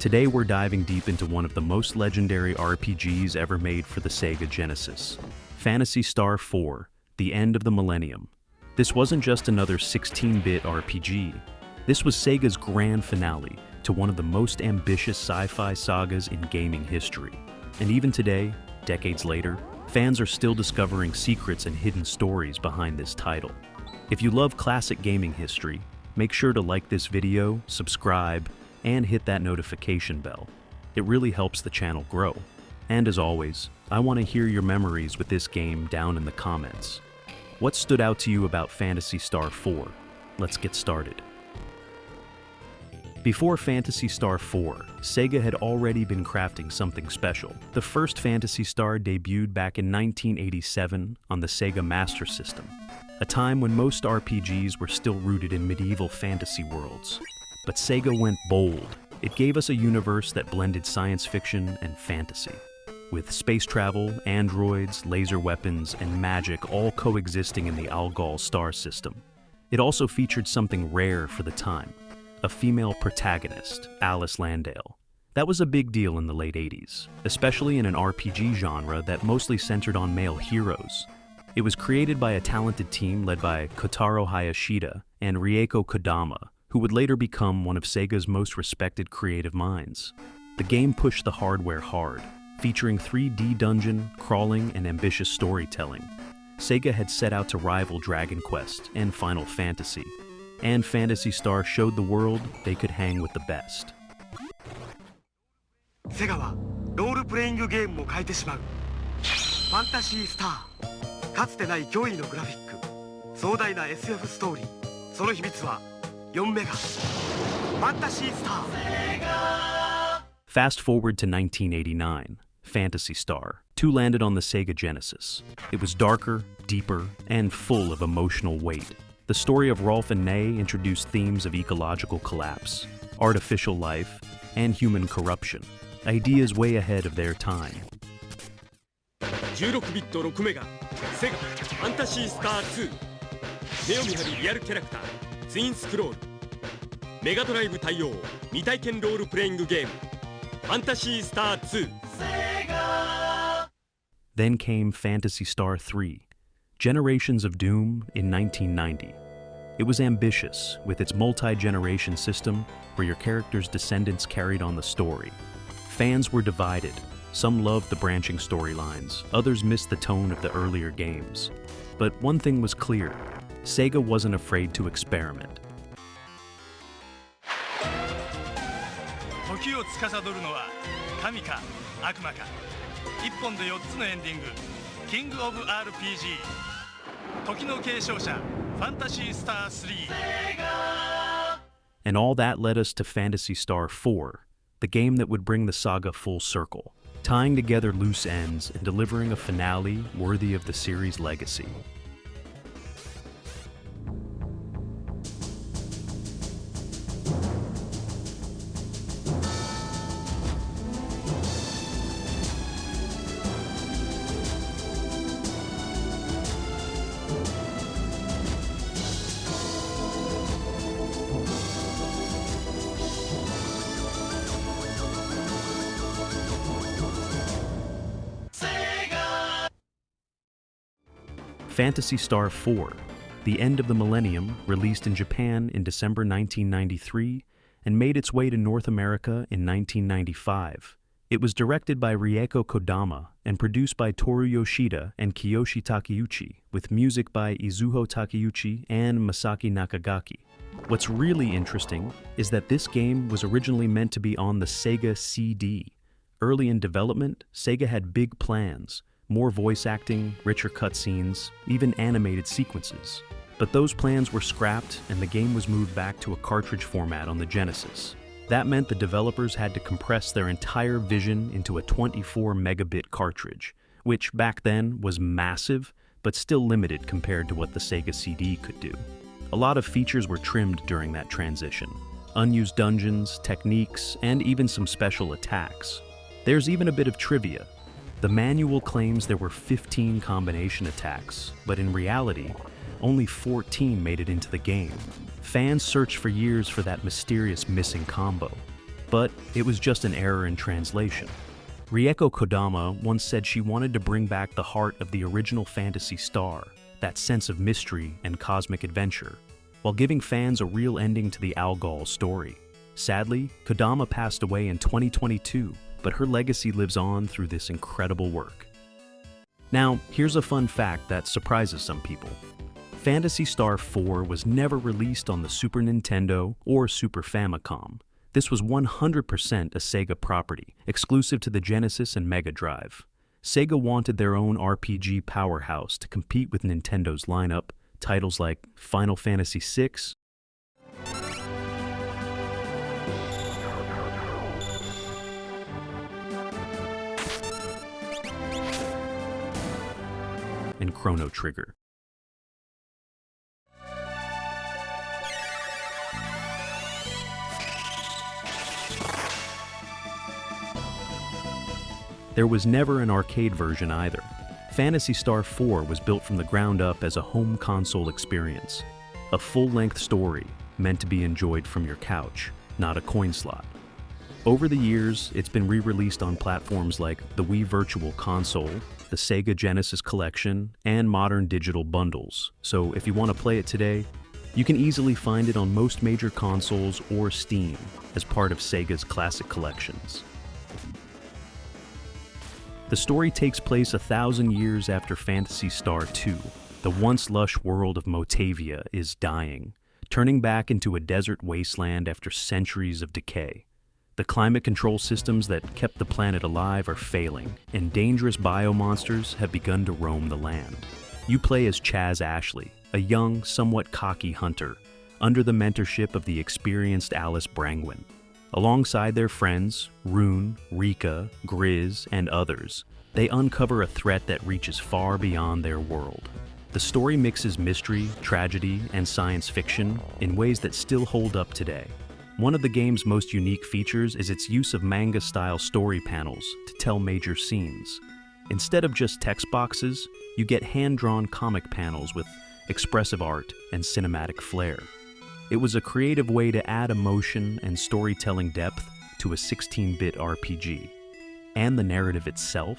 Today we're diving deep into one of the most legendary RPGs ever made for the Sega Genesis, Phantasy Star IV, The End of the Millennium. This wasn't just another 16-bit RPG. This was Sega's grand finale to one of the most ambitious sci-fi sagas in gaming history. And even today, decades later, fans are still discovering secrets and hidden stories behind this title. If you love classic gaming history, make sure to like this video, subscribe, and hit that notification bell. It really helps the channel grow. And as always, I want to hear your memories with this game down in the comments. What stood out to you about Phantasy Star IV? Let's get started. Before Phantasy Star IV, Sega had already been crafting something special. The first Phantasy Star debuted back in 1987 on the Sega Master System, a time when most RPGs were still rooted in medieval fantasy worlds. But Sega went bold. It gave us a universe that blended science fiction and fantasy, with space travel, androids, laser weapons, and magic all coexisting in the Algol star system. It also featured something rare for the time, a female protagonist, Alys Landale. That was a big deal in the late 80s, especially in an RPG genre that mostly centered on male heroes. It was created by a talented team led by Kotaro Hayashida and Rieko Kodama, who would later become one of Sega's most respected creative minds. The game pushed the hardware hard, featuring 3D dungeon, crawling, and ambitious storytelling. Sega had set out to rival Dragon Quest and Final Fantasy, and Phantasy Star showed the world they could hang with the best. セガはロールプレイングゲームも変えてしまう。ファンタシースター。かつてない驚異のグラフィック、壮大な SF ストーリー。その秘密は4メガ。ファンタシースター。Fast forward to 1989, Phantasy Star II landed on the Sega Genesis. It was darker, deeper, and full of emotional weight. The story of Rolf and Ney introduced themes of ecological collapse, artificial life, and human corruption, ideas way ahead of their time. 16ビット6メガセガファンタシースター2目を見張るリアルキャラクターツインスクロールメガドライブ対応未体験ロールプレイングゲームファンタシースター2 Then came Phantasy Star III, Generations of Doom in 1990. It was ambitious, with its multi-generation system where your character's descendants carried on the story. Fans were divided. Some loved the branching storylines, others missed the tone of the earlier games. But one thing was clear, Sega wasn't afraid to experiment. 時を司るのは神か悪魔か一本で4つのエンディングキングオブ RPG 時の継承者 Phantasy Star III And all that led us to Phantasy Star IV, the game that would bring the saga full circle, tying together loose ends and delivering a finale worthy of the series' legacy. Phantasy Star IV, The End of the Millennium, released in Japan in December 1993 and made its way to North America in 1995. It was directed by Rieko Kodama and produced by Toru Yoshida and Kiyoshi Takeuchi, with music by Izuho Takeuchi and Masaki Nakagaki. What's really interesting is that this game was originally meant to be on the Sega CD. Early in development, Sega had big plans. More voice acting, richer cutscenes, even animated sequences. But those plans were scrapped and the game was moved back to a cartridge format on the Genesis. That meant the developers had to compress their entire vision into a 24 megabit cartridge, which back then was massive, but still limited compared to what the Sega CD could do. A lot of features were trimmed during that transition. Unused dungeons, techniques, and even some special attacks. There's even a bit of trivia. The manual claims there were 15 combination attacks, but in reality, only 14 made it into the game. Fans searched for years for that mysterious missing combo. but it was just an error in translation. Rieko Kodama once said she wanted to bring back the heart of the original Phantasy Star, that sense of mystery and cosmic adventure, while giving fans a real ending to the Algol story. Sadly, Kodama passed away in 2022, but her legacy lives on through this incredible work. Now, here's a fun fact that surprises some people. Phantasy Star IV was never released on the Super Nintendo or Super Famicom. This was 100% a Sega property, exclusive to the Genesis and Mega Drive. Sega wanted their own RPG powerhouse to compete with Nintendo's lineup, titles like Final Fantasy VI, and Chrono Trigger. There was never an arcade version either. Phantasy Star IV was built from the ground up as a home console experience, a full-length story meant to be enjoyed from your couch, not a coin slot. Over the years, it's been re-released on platforms like the Wii Virtual Console, the Sega Genesis collection, and modern digital bundles. So if you want to play it today, you can easily find it on most major consoles or Steam as part of Sega's classic collections. The story takes place 1,000 years after Phantasy Star II. The once lush world of Motavia is dying, turning back into a desert wasteland after centuries of decay. The climate control systems that kept the planet alive are failing, and dangerous biomonsters have begun to roam the land. You play as Chaz Ashley, a young, somewhat cocky hunter, under the mentorship of the experienced Alys Brangwyn. Alongside their friends, Rune, Rika, Grizz, and others, they uncover a threat that reaches far beyond their world. The story mixes mystery, tragedy, and science fiction in ways that still hold up today. One of the game's most unique features is its use of manga-style story panels to tell major scenes. Instead of just text boxes, you get hand-drawn comic panels with expressive art and cinematic flair. It was a creative way to add emotion and storytelling depth to a 16-bit RPG. And the narrative itself?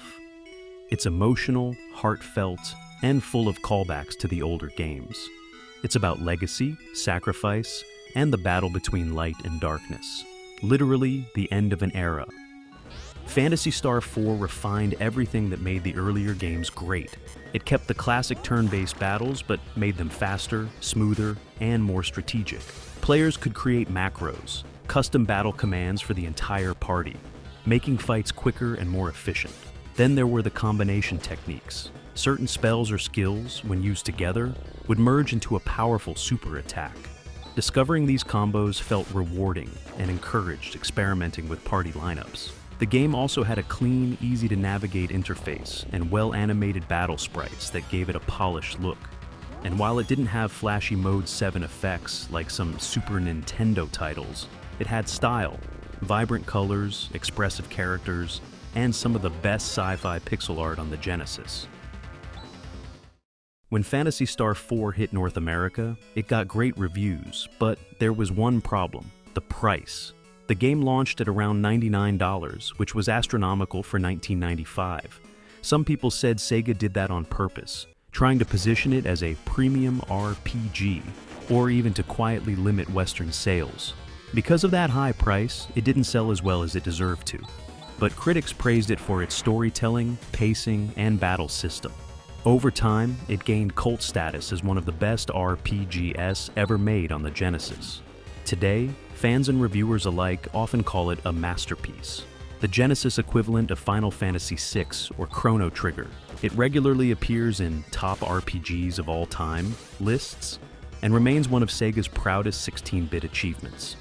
It's emotional, heartfelt, and full of callbacks to the older games. It's about legacy, sacrifice, and the battle between light and darkness. Literally, the end of an era. Phantasy Star IV refined everything that made the earlier games great. It kept the classic turn-based battles, but made them faster, smoother, and more strategic. Players could create macros, custom battle commands for the entire party, making fights quicker and more efficient. Then there were the combination techniques. Certain spells or skills, when used together, would merge into a powerful super attack. Discovering these combos felt rewarding and encouraged experimenting with party lineups. The game also had a clean, easy-to-navigate interface and well-animated battle sprites that gave it a polished look. And while it didn't have flashy Mode 7 effects like some Super Nintendo titles, it had style, vibrant colors, expressive characters, and some of the best sci-fi pixel art on the Genesis. When Phantasy Star IV hit North America, it got great reviews, but there was one problem: the price. The game launched at around $99, which was astronomical for 1995. Some people said Sega did that on purpose, trying to position it as a premium RPG, or even to quietly limit Western sales. Because of that high price, it didn't sell as well as it deserved to. But critics praised it for its storytelling, pacing, and battle system. Over time, it gained cult status as one of the best RPGs ever made on the Genesis. Today, fans and reviewers alike often call it a masterpiece, the Genesis equivalent of Final Fantasy VI or Chrono Trigger. It regularly appears in top RPGs of all time lists and remains one of Sega's proudest 16-bit achievements.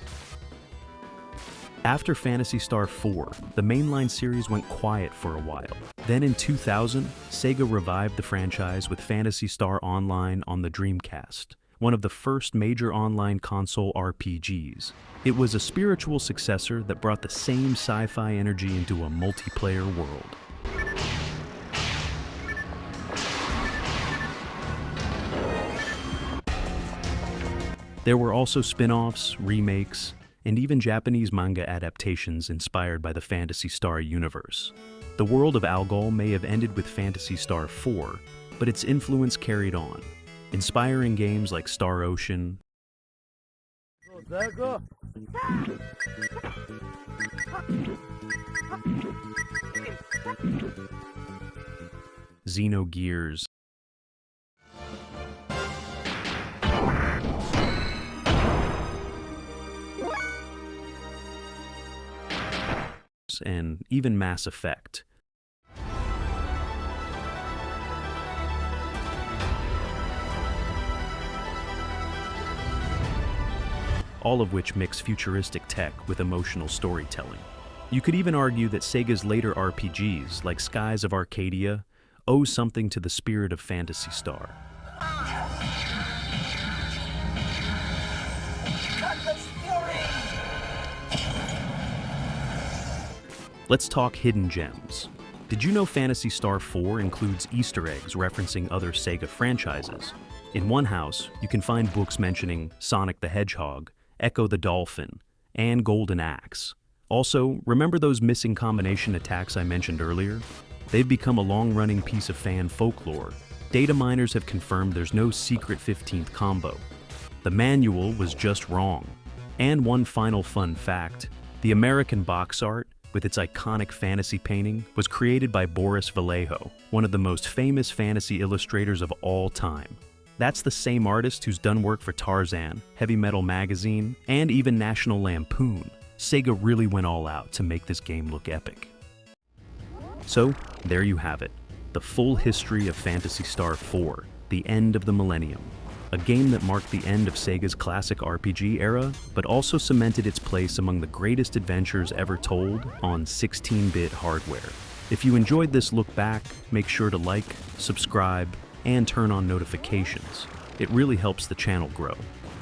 After Phantasy Star IV, the mainline series went quiet for a while. Then in 2000, Sega revived the franchise with Phantasy Star Online on the Dreamcast, one of the first major online console RPGs. It was a spiritual successor that brought the same sci-fi energy into a multiplayer world. There were also spin-offs, remakes, and even Japanese manga adaptations inspired by the Phantasy Star universe. The world of Algol may have ended with Phantasy Star IV, but its influence carried on, inspiring games like Star Ocean, Xenogears, and even Mass Effect. All of which mix futuristic tech with emotional storytelling. You could even argue that Sega's later RPGs, like Skies of Arcadia, owe something to the spirit of Phantasy Star. Let's talk hidden gems. Did you know Phantasy Star IV includes Easter eggs referencing other Sega franchises? In one house, you can find books mentioning Sonic the Hedgehog, Echo the Dolphin, and Golden Axe. Also, remember those missing combination attacks I mentioned earlier? They've become a long-running piece of fan folklore. Data miners have confirmed there's no secret 15th combo. The manual was just wrong. And one final fun fact, the American box art, with its iconic fantasy painting, was created by Boris Vallejo, one of the most famous fantasy illustrators of all time. That's the same artist who's done work for Tarzan, Heavy Metal Magazine, and even National Lampoon. Sega really went all out to make this game look epic. So, there you have it, the full history of Phantasy Star IV, the end of the Millennium. A game that marked the end of Sega's classic RPG era, but also cemented its place among the greatest adventures ever told on 16-bit hardware. If you enjoyed this look back, make sure to like, subscribe, and turn on notifications. It really helps the channel grow.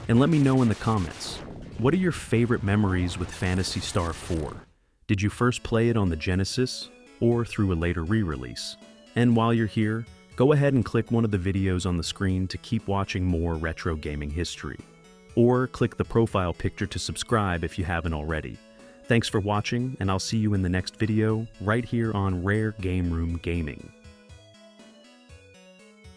And let me know in the comments, what are your favorite memories with Phantasy Star IV? Did you first play it on the Genesis, or through a later re-release? And while you're here, go ahead and click one of the videos on the screen to keep watching more retro gaming history. Or click the profile picture to subscribe if you haven't already. Thanks for watching, and I'll see you in the next video, right here on Rare Gameroom Gaming.